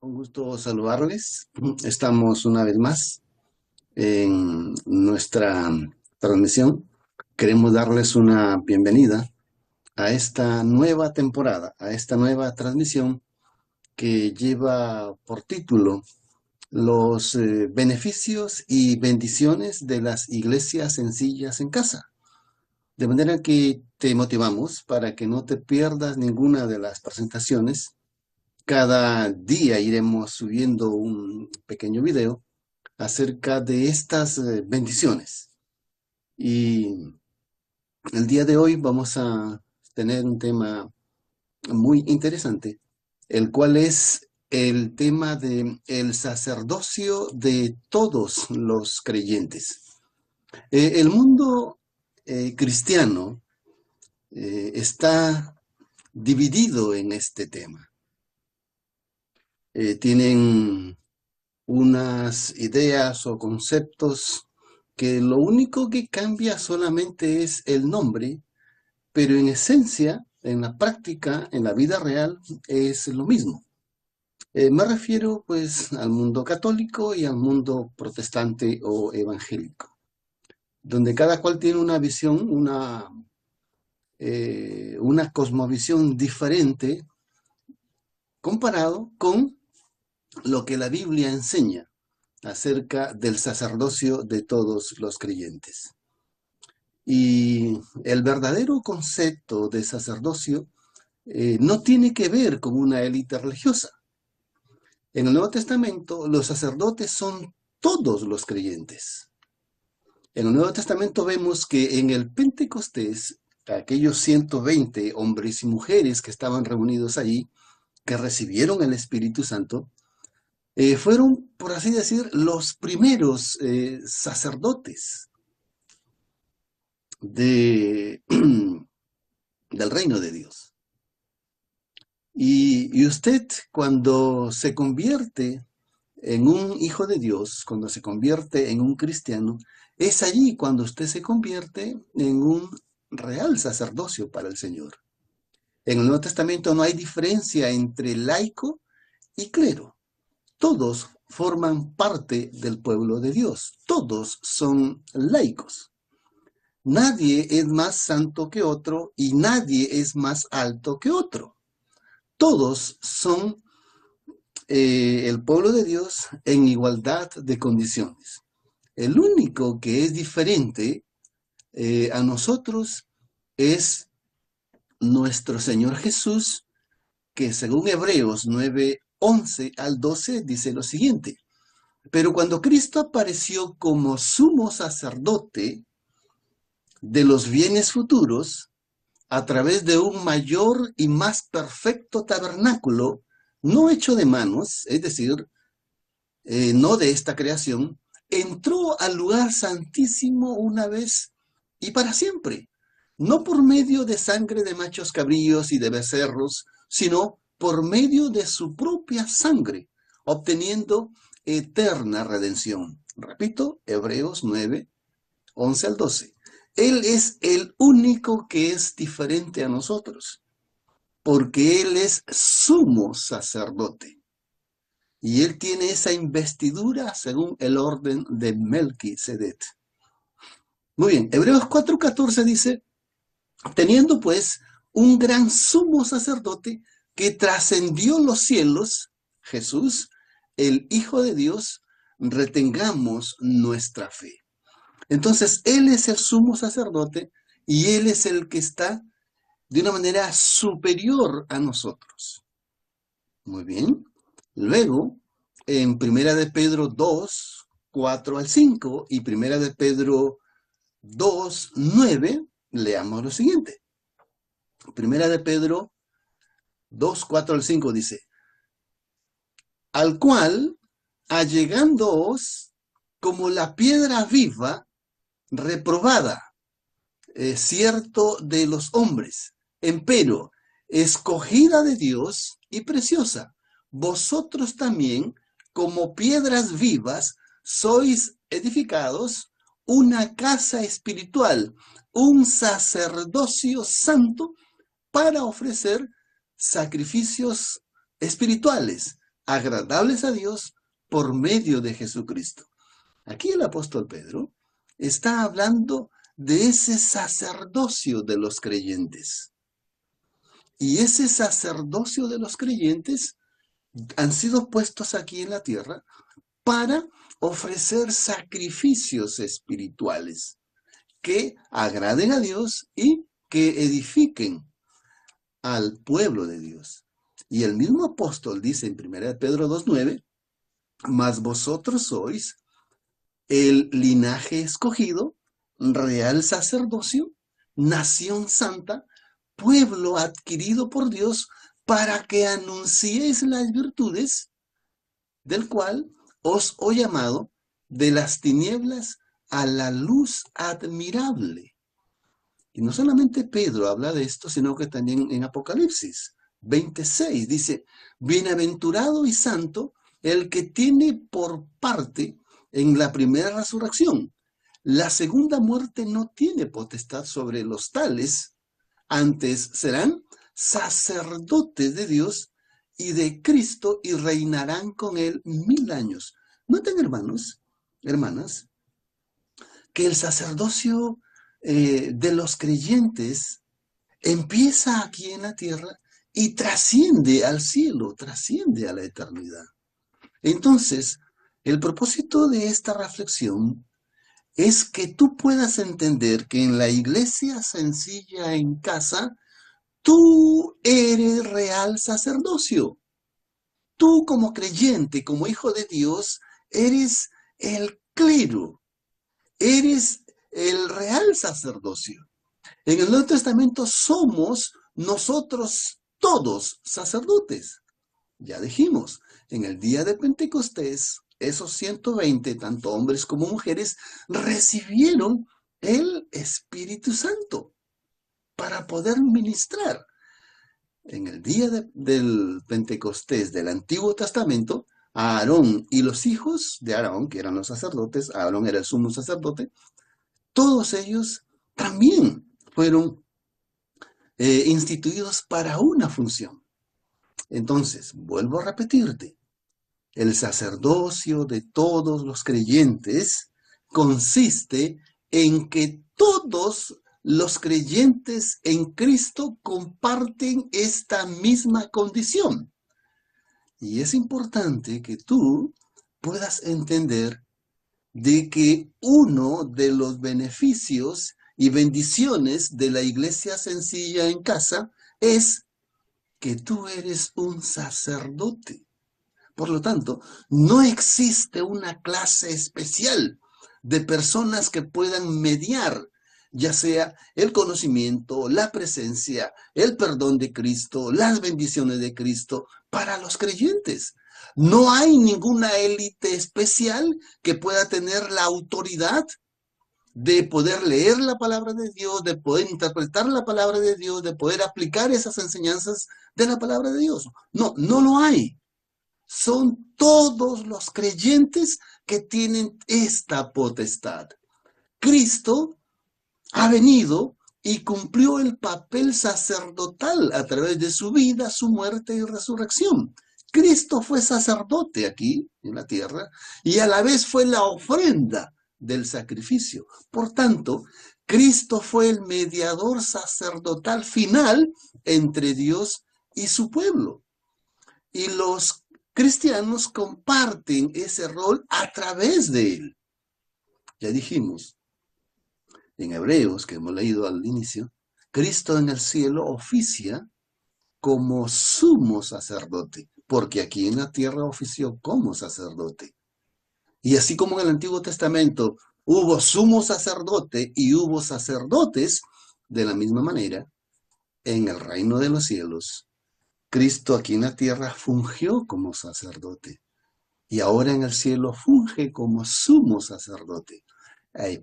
Un gusto saludarles. Estamos una vez más en nuestra transmisión. Queremos darles una bienvenida a esta nueva temporada, a esta nueva transmisión que lleva por título los beneficios y bendiciones de las iglesias sencillas en casa. De manera que te motivamos para que no te pierdas ninguna de las presentaciones. Cada día iremos subiendo un pequeño video acerca de estas bendiciones. Y el día de hoy vamos a tener un tema muy interesante, el cual es el tema de el sacerdocio de todos los creyentes. El mundo cristiano está dividido en este tema. Tienen unas ideas o conceptos que lo único que cambia solamente es el nombre, pero en esencia, en la práctica, en la vida real, es lo mismo. Me refiero pues al mundo católico y al mundo protestante o evangélico, donde cada cual tiene una visión, una cosmovisión diferente comparado con lo que la Biblia enseña acerca del sacerdocio de todos los creyentes. Y el verdadero concepto de sacerdocio no tiene que ver con una élite religiosa. En el Nuevo Testamento, los sacerdotes son todos los creyentes. En el Nuevo Testamento vemos que en el Pentecostés, aquellos 120 hombres y mujeres que estaban reunidos allí, que recibieron el Espíritu Santo, fueron, por así decir, los primeros sacerdotes de, del reino de Dios. Y usted cuando se convierte en un hijo de Dios, cuando se convierte en un cristiano, es allí cuando usted se convierte en un real sacerdocio para el Señor. En el Nuevo Testamento no hay diferencia entre laico y clero. Todos forman parte del pueblo de Dios. Todos son laicos. Nadie es más santo que otro y nadie es más alto que otro. Todos son el pueblo de Dios en igualdad de condiciones. El único que es diferente a nosotros es nuestro Señor Jesús, que según Hebreos 9:11 al 12 dice lo siguiente: pero cuando Cristo apareció como sumo sacerdote de los bienes futuros, a través de un mayor y más perfecto tabernáculo, no hecho de manos, es decir, no de esta creación, entró al lugar santísimo una vez y para siempre, no por medio de sangre de machos cabríos y de becerros, sino por medio de su propia sangre, obteniendo eterna redención. Repito, Hebreos 9:11 al 12. Él es el único que es diferente a nosotros, porque Él es sumo sacerdote. Y Él tiene esa investidura según el orden de Melquisedec. Muy bien, Hebreos 4:14 dice: teniendo pues un gran sumo sacerdote que trascendió los cielos, Jesús, el Hijo de Dios, retengamos nuestra fe. Entonces, Él es el sumo sacerdote y Él es el que está de una manera superior a nosotros. Muy bien. Luego, en Primera de Pedro 2:4 al 5 y Primera de Pedro 2:9, leamos lo siguiente. Primera de Pedro 2:4 al 5 dice: al cual, allegándoos como la piedra viva, reprobada, cierto de los hombres, empero escogida de Dios y preciosa, vosotros también, como piedras vivas, sois edificados una casa espiritual, un sacerdocio santo, para ofrecer sacrificios espirituales agradables a Dios por medio de Jesucristo. Aquí el apóstol Pedro está hablando de ese sacerdocio de los creyentes. Y ese sacerdocio de los creyentes han sido puestos aquí en la tierra para ofrecer sacrificios espirituales que agraden a Dios y que edifiquen al pueblo de Dios. Y el mismo apóstol dice en 1 Pedro 2:9, mas vosotros sois el linaje escogido, real sacerdocio, nación santa, pueblo adquirido por Dios, para que anunciéis las virtudes del cual os he llamado de las tinieblas a la luz admirable. Y no solamente Pedro habla de esto, sino que también en Apocalipsis 26 dice, bienaventurado y santo el que tiene por parte en la primera resurrección. La segunda muerte no tiene potestad sobre los tales, antes serán sacerdotes de Dios y de Cristo y reinarán con él 1000 años. Noten, hermanos, hermanas, que el sacerdocio de los creyentes empieza aquí en la tierra y trasciende al cielo, trasciende a la eternidad. Entonces, el propósito de esta reflexión es que tú puedas entender que en la iglesia sencilla en casa, tú eres real sacerdocio. Tú como creyente, como hijo de Dios, eres el clero, eres el real sacerdocio. En el Nuevo Testamento somos nosotros todos sacerdotes. Ya dijimos, en el día de Pentecostés, esos 120, tanto hombres como mujeres, recibieron el Espíritu Santo para poder ministrar. En el día del Pentecostés del Antiguo Testamento, Aarón y los hijos de Aarón, que eran los sacerdotes, Aarón era el sumo sacerdote, todos ellos también fueron instituidos para una función. Entonces, vuelvo a repetirte, el sacerdocio de todos los creyentes consiste en que todos los creyentes en Cristo comparten esta misma condición. Y es importante que tú puedas entender de que uno de los beneficios y bendiciones de la iglesia sencilla en casa es que tú eres un sacerdote. Por lo tanto, no existe una clase especial de personas que puedan mediar, ya sea el conocimiento, la presencia, el perdón de Cristo, las bendiciones de Cristo para los creyentes. No hay ninguna élite especial que pueda tener la autoridad de poder leer la palabra de Dios, de poder interpretar la palabra de Dios, de poder aplicar esas enseñanzas de la palabra de Dios. No, no lo hay. Son todos los creyentes que tienen esta potestad. Cristo ha venido y cumplió el papel sacerdotal a través de su vida, su muerte y resurrección. Cristo fue sacerdote aquí en la tierra y a la vez fue la ofrenda del sacrificio. Por tanto, Cristo fue el mediador sacerdotal final entre Dios y su pueblo. Y los cristianos comparten ese rol a través de él. Ya dijimos, en Hebreos, que hemos leído al inicio, Cristo en el cielo oficia como sumo sacerdote, porque aquí en la tierra ofició como sacerdote. Y así como en el Antiguo Testamento hubo sumo sacerdote y hubo sacerdotes, de la misma manera, en el reino de los cielos, Cristo aquí en la tierra fungió como sacerdote y ahora en el cielo funge como sumo sacerdote.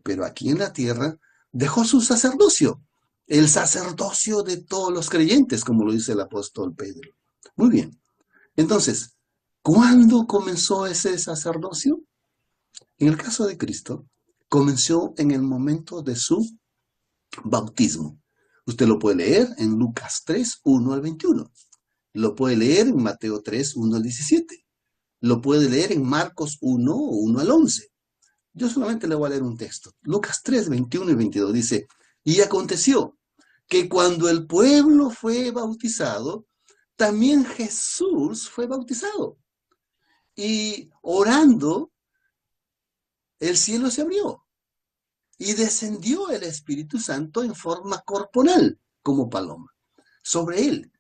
Pero aquí en la tierra dejó su sacerdocio, el sacerdocio de todos los creyentes, como lo dice el apóstol Pedro. Muy bien. Entonces, ¿cuándo comenzó ese sacerdocio? En el caso de Cristo, comenzó en el momento de su bautismo. Usted lo puede leer en Lucas 3, 1 al 21. Lo puede leer en Mateo 3, 1 al 17. Lo puede leer en Marcos 1 al 11. Yo solamente le voy a leer un texto. Lucas 3, 21 y 22 dice, y aconteció que cuando el pueblo fue bautizado, también Jesús fue bautizado. Y orando, el cielo se abrió y descendió el Espíritu Santo en forma corporal, como paloma, sobre él.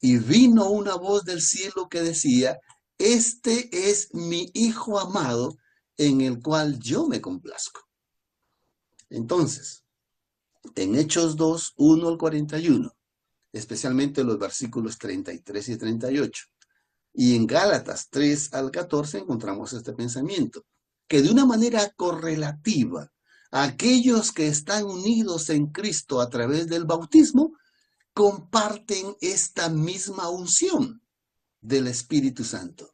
Y vino una voz del cielo que decía, este es mi Hijo amado, en el cual yo me complazco. Entonces, en Hechos 2, 1 al 41, especialmente los versículos 33 y 38, y en Gálatas 3 al 14 encontramos este pensamiento, que de una manera correlativa, aquellos que están unidos en Cristo a través del bautismo, comparten esta misma unción del Espíritu Santo.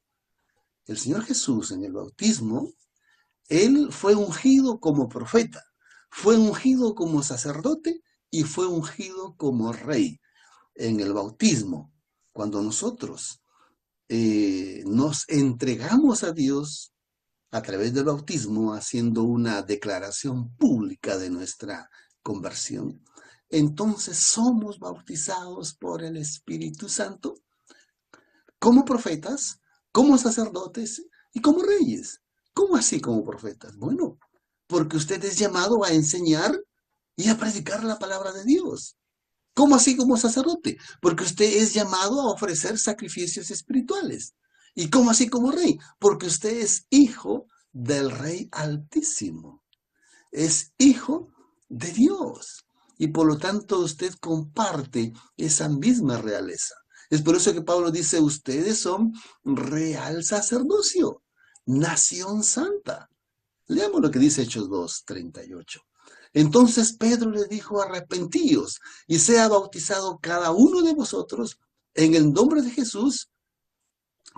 El Señor Jesús en el bautismo, Él fue ungido como profeta, fue ungido como sacerdote y fue ungido como rey. En el bautismo, cuando nosotros nos entregamos a Dios a través del bautismo, haciendo una declaración pública de nuestra conversión, entonces somos bautizados por el Espíritu Santo como profetas, como sacerdotes y como reyes. ¿Cómo así como profetas? Bueno, porque usted es llamado a enseñar y a predicar la palabra de Dios. ¿Cómo así como sacerdote? Porque usted es llamado a ofrecer sacrificios espirituales. ¿Y cómo así como rey? Porque usted es hijo del Rey Altísimo. Es hijo de Dios. Y por lo tanto usted comparte esa misma realeza. Es por eso que Pablo dice, ustedes son real sacerdocio, nación santa. Leamos lo que dice Hechos 2, 38. Entonces Pedro le dijo, arrepentíos y sea bautizado cada uno de vosotros en el nombre de Jesús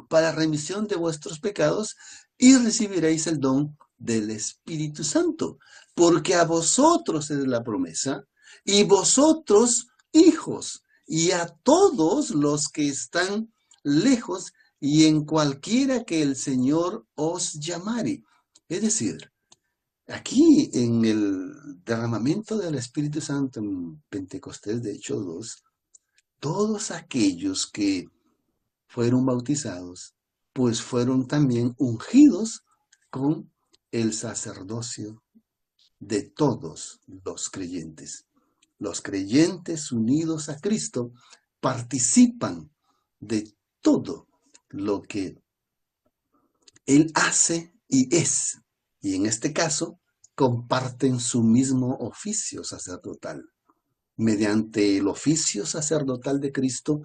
para remisión de vuestros pecados y recibiréis el don del Espíritu Santo, porque a vosotros es la promesa y vosotros hijos y a todos los que están lejos y en cualquiera que el Señor os llamare. Es decir, aquí en el derramamiento del Espíritu Santo en Pentecostés de Hechos 2, todos aquellos que fueron bautizados, pues fueron también ungidos con el sacerdocio de todos los creyentes. Los creyentes unidos a Cristo participan de todo lo que Él hace y es. Y en este caso, comparten su mismo oficio sacerdotal. Mediante el oficio sacerdotal de Cristo,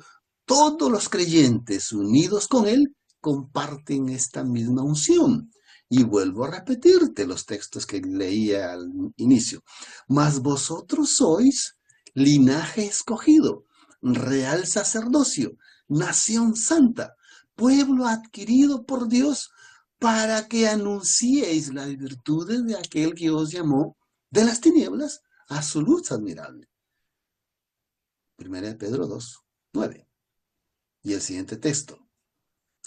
todos los creyentes unidos con Él comparten esta misma unción. Y vuelvo a repetirte los textos que leía al inicio. Mas vosotros sois linaje escogido, real sacerdocio, nación santa, pueblo adquirido por Dios, para que anunciéis las virtudes de aquel que os llamó de las tinieblas a su luz admirable. 1 Pedro 2, 9. Y el siguiente texto.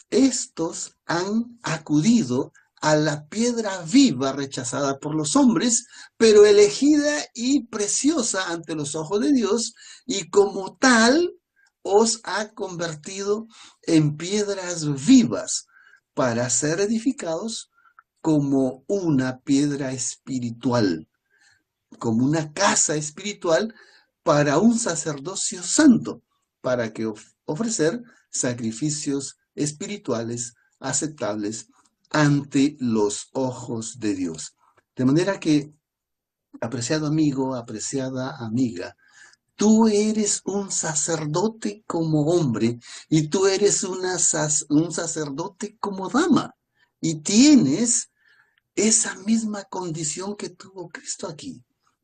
Estos han acudido a la piedra viva rechazada por los hombres, pero elegida y preciosa ante los ojos de Dios, y como tal os ha convertido en piedras vivas para ser edificados como una piedra espiritual, como una casa espiritual para un sacerdocio santo, para que ofrecer sacrificios espirituales aceptables ante los ojos de Dios. De manera que, apreciado amigo, apreciada amiga, tú eres un sacerdote como hombre y tú eres un sacerdote como dama y tienes esa misma condición que tuvo Cristo aquí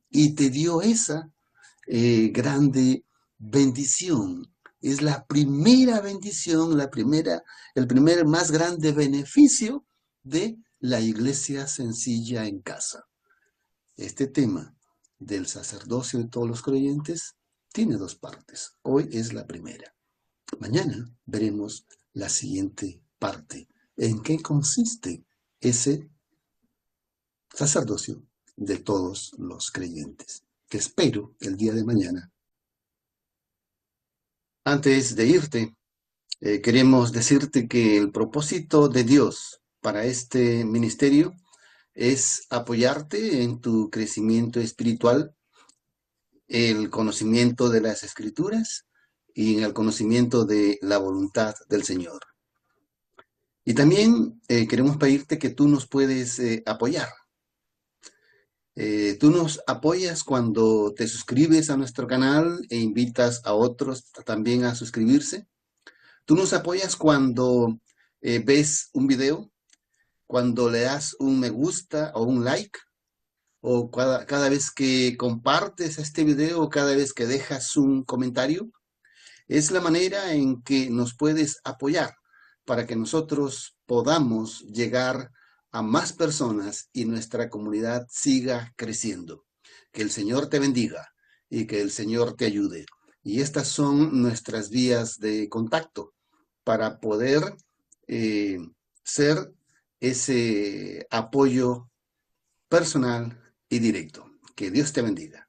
y te dio esa grande bendición. Es la primera bendición, el primer más grande beneficio de la iglesia sencilla en casa. Este tema del sacerdocio de todos los creyentes tiene dos partes. Hoy es la primera. Mañana veremos la siguiente parte en qué consiste ese sacerdocio de todos los creyentes, que espero el día de mañana. Antes de irte, queremos decirte que el propósito de Dios para este ministerio es apoyarte en tu crecimiento espiritual, el conocimiento de las Escrituras y en el conocimiento de la voluntad del Señor. Y también queremos pedirte que tú nos puedes apoyar. Tú nos apoyas cuando te suscribes a nuestro canal e invitas a otros también a suscribirse. Tú nos apoyas cuando ves un video, cuando le das un me gusta o un like, o cada vez que compartes este video o cada vez que dejas un comentario. Es la manera en que nos puedes apoyar para que nosotros podamos llegar a más personas y nuestra comunidad siga creciendo. Que el Señor te bendiga y que el Señor te ayude. Y estas son nuestras vías de contacto para poder eh, ser ese apoyo personal y directo. Que Dios te bendiga.